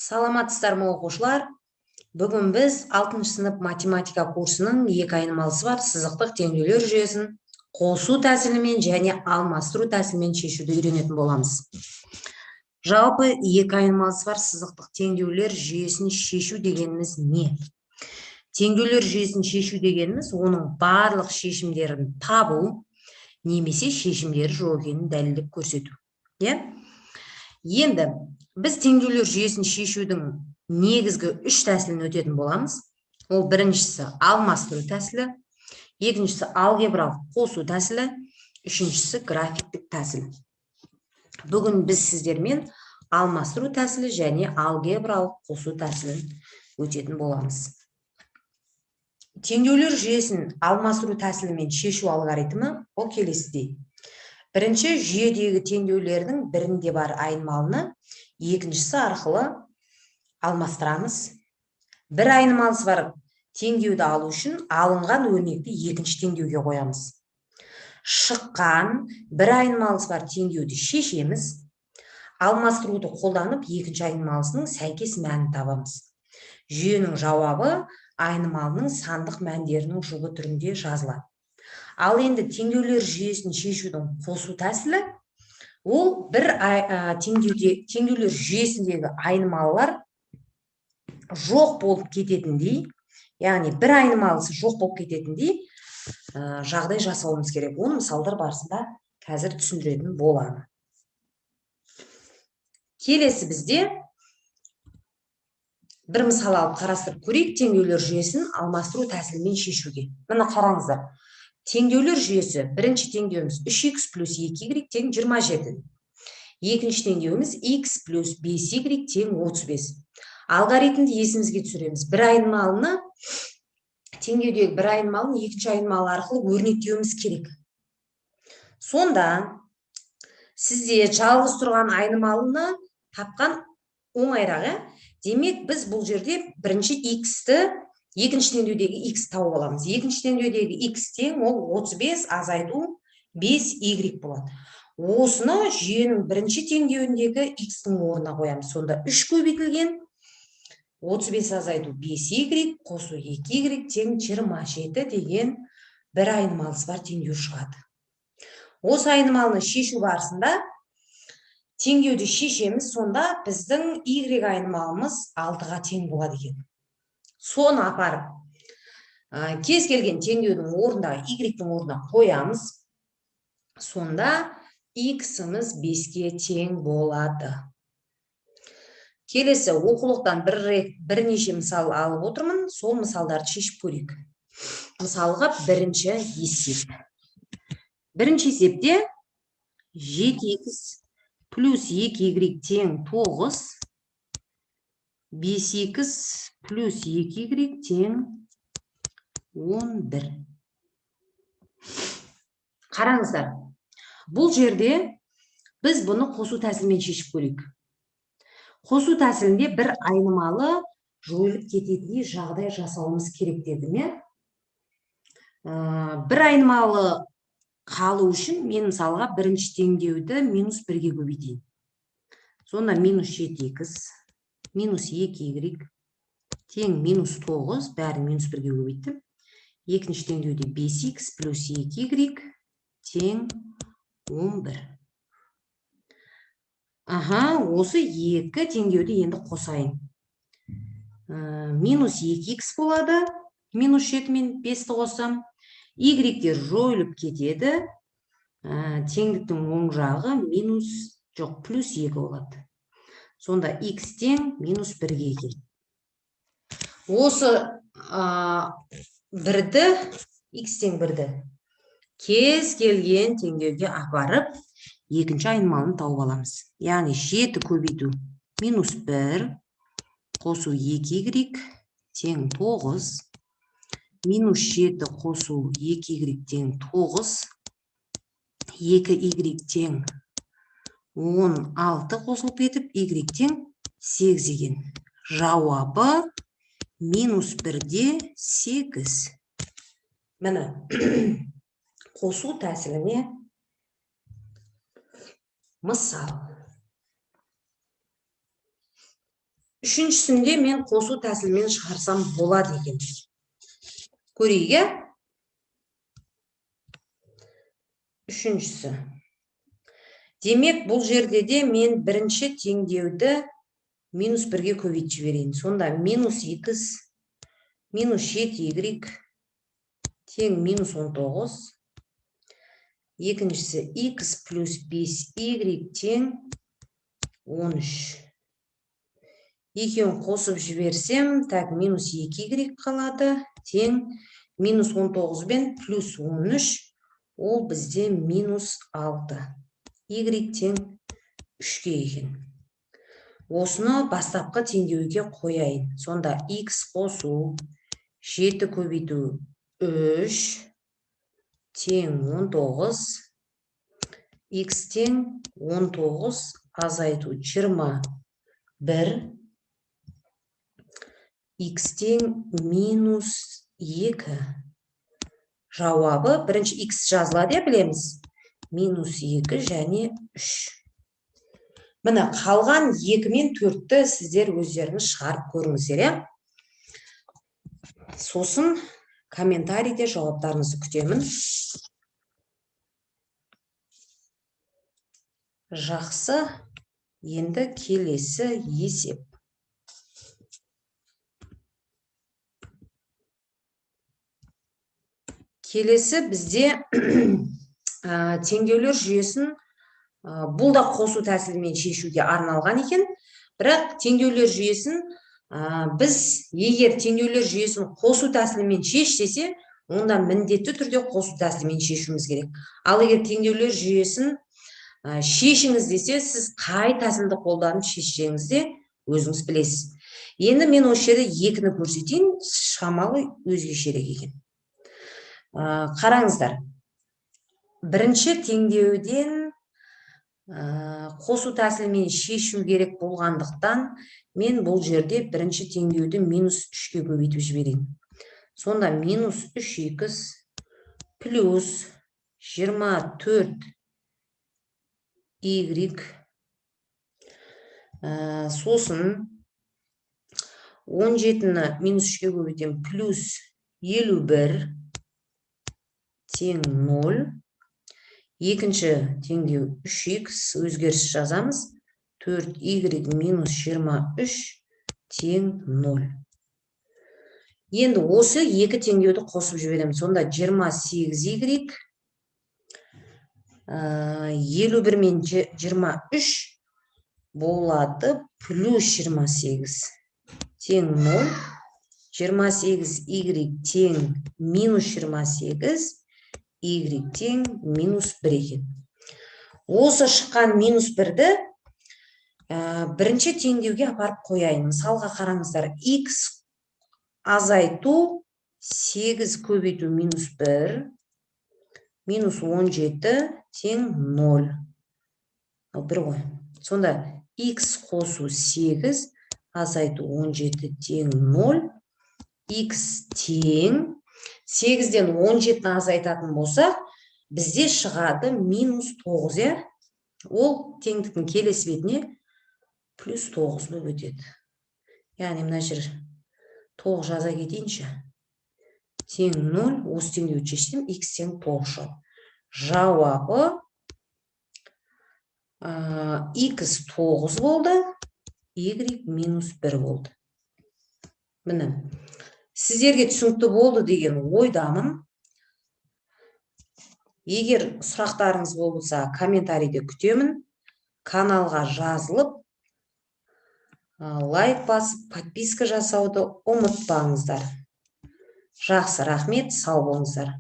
Саламатсыздарбы окуучулар. Бүгүн биз 6-сынып математика курсунун 2 айнымалысы бар сызыктык теңдүүлөр жүйөсүн косуу тәсилимен және алмаштыруу тәсилимен чечүүдү үйрөнөтүн болобуз. Жалпы 2 айнымалысы бар сызыктык теңдүүлөр жүйөсүн чечүү дегенimiz эмне? Теңдүүлөр жүйөсүн чечүү дегенimiz онун барлык чечимдерин табуу немесе чечимдери жок экенин далилдеп көрсөтүү. Енді біз теңдеулер жүйесін шешудің негізгі 3 тәсілін өтетін боламыз. Ол біріншісі алмастыру тәсілі, екіншісі алгебралық қосу тәсілі, үшіншісі графиктік тәсіл. Бүгін біз сіздермен алмастыру тәсілі және алгебралық қосу тәсілін өтетін боламыз. Теңдеулер жүйесін алмастыру тәсілімен шешу алгоритмі ол келесідей. Бірінші жүйедегі теңдеулердің бірінде бар айнымалыны екіншісі арқылы алмастырамыз. Бір айнымалысы бар теңдеуді алу үшін алынған өрнекті екінші теңдеуге қоямыз. Шыққан бір айнымалысы бар теңдеуді шешеміз. Алмастыруды қолданып екінші айнымалысының сәйкес мәнін табамыз. Жүйенің жауабы айнымалының сандық мәндерінің жұбы түрінде жазылады. Ал енді теңдеулер жүйесін шешудің қосу тәсілі ол бір теңдеулер жүйесіндегі айнымалылар жоқ болып кететіндей, яғни бір айнымалысы жоқ болып кететіндей жағдай жасауымыз керек. Оны мысалдар барысында қазір түсіндіретін боламын. Келесі бізде бір мысал алып қарастырып көрейік теңдеулер жүйесін алмастыру тәсілімен шешуге. Мына қараңыздар. Теңдеулер жүйесі бірінші теңдеуіміз 3х плюс 2y тең 27. Екінші теңдеуіміз x плюс 5y тең 35. Алгоритмді есімізге түсіреміз. Бір айнымалыны, теңдеудегі бір айнымалыны екінші айнымалы арқылы өрнектеуіміз керек. Сонда сізде жалғыз тұрған айнымалыны тапқан оңайрақ. Демек біз бұл жерде бірінші x-ті екінші теңдеудегі x тауып аламыз. Екінші теңдеудегі x тең ол 35 азайту 5y болады. Осыны жүйенің бірінші теңдеуіндегі x-тің орнына қоямыз. Сонда 3 көбейтілген 35 азайту 5y қосу 2y тең 27 деген бір айнымалысы бар теңдеу шығады. Осы айнымалыны шешу барысында теңдеуді шешеміз, сонда біздің y айнымалымыз 6-ға тең болады екен. Соны апарып кез келген теңдеудің орнындағы y-тің орнына қоямыз. Сонда x-іміз 5-ге тең болады. Келесі оқулықтан бірнеше мысал алып отырмын. Сол мысалдарды шешіп көрейік. Мысалға бірінші есеп. Бірінші есепте 7x плюс 2y тең 9, 5x плюс 2y тең 11. Қараңыздар, бұл жерде біз бұны қосу тәсілімен шешіп көрейік. Қосу тәсілінде бір айнымалы жойылып кететіндей жағдай жасауымыз керек дедім. Бір айнымалы қалу үшін мен мысалға бірінші теңдеуді минус 1-ге көбейтейін. Сонда минус 7x минус 2y тең минус 9, бәрін минус 1-ге көбейттім. Екінші теңдеуде 5x плюс 2y тең 11. Осы екі теңдеуді енді қосайын. Минус 2x болады, минус 7 мен 5-ті қоссам. Y-дер жойылып кетеді. Теңдіктің оң жағы минус жоқ, плюс 2 болады. Сонда x тең минус 1-ге екен. Осы бірді, x тең бірді кез келген теңдеуге апарып, екінші айнымалыны тауып аламыз. Яғни 7 көбейту минус 1, қосу 2y тең 9, минус 7 қосу 2y тең 9, 2y тең 16 қосылып кетіп, y тең 8 екен. Жауабы минус 1-де 8. Міне, қосу тәсіліне мысал. Үшіншісінде мен қосу тәсілмен шығарсам болады екен. Көрейік, иә? Үшіншісі. Демек, бұл жерде де мен бірінші теңдеуді минус 1-ге көбейтіп жіберейін. Сонда минус 2 минус 7y тең минус 19. Екіншісі x плюс 5y тең 13. Екеуін қосып жіберсем, так, минус 2y қалады, тең минус 19 бен плюс 13, ол бізде минус 6. Y тең 3-ке екен. Осыны бастапқы теңдеуге қояйын. Сонда x қосу 7 көбейту 3 тең 19, x тең 19 азайту 21, x тең минус 2. Жауабы, бірінші x жазылады, білеміз. Минус 2 және 3. Міне, қалған 2 мен 4-ті сіздер өздеріңіз шығарып көріңіздер, иә? Сосын комментарийде жауаптарыңызды күтемін. Жақсы, енді келесі есеп. Келесі бізде теңдеулер жүйесін бұл да қосу тәсілімен шешуге арналған екен. Бірақ теңдеулер жүйесін біз егер теңдеулер жүйесін қосу тәсілімен шеш десе, онда міндетті түрде қосу тәсілімен шешуіміз керек. Ал егер теңдеулер жүйесін шешіңіз десе, сіз қай тәсілді қолданып шешсеңізде өзіңіз білесіз. Енді мен осы жерде 2-ні көрсетейін, шамалы өзгешерек екен. Қараңыздар. Бірінші теңдеуден қосу тәсілімен шешу керек болғандықтан, мен бұл жерде бірінші теңдеуді минус 3-ке көбейтіп жіберейін. Сонда минус 3x плюс 24y сосын 17-ні минус 3-ке көбейтем плюс 51 тең 0. Екінші теңдеу 3x өзгеріс жазамыз. 4y минус 23 тең 0. Енді осы 2 теңдеуді қосып жіберем. Сонда 28y 51 мен 23 болады плюс 28 тең 0. 28y тең минус 28, y тең минус 1 екен. Осы шыққан минус 1-ді бірінші теңдеуге апарып қояйын. Мысалға қараңыздар, x азайту 8 көбейту минус 1, минус 17 тең 0. 1 ғой. Сонда x қосу 8 азайту 17 тең 0, x тең 8-ден 17-ні азайтатын болса, бізде шығады минус 9, ол теңдіктің келесі бетіне плюс 9 болып өтеді. Яғни мына жер 9 жаза кетейінші. Тең 0, осы теңдеуді шешсем, x тең 9 шығады. Жауабы x 9 болды, y минус 1 болды. Міне. Сіздерге түсінікті болды деген ойдамын. Егер сұрақтарыңыз болса, комментарийде күтемін. Каналға жазылып, лайк басып, подписка жасауды ұмытпаңыздар. Жақсы, рахмет, сау болыңыздар.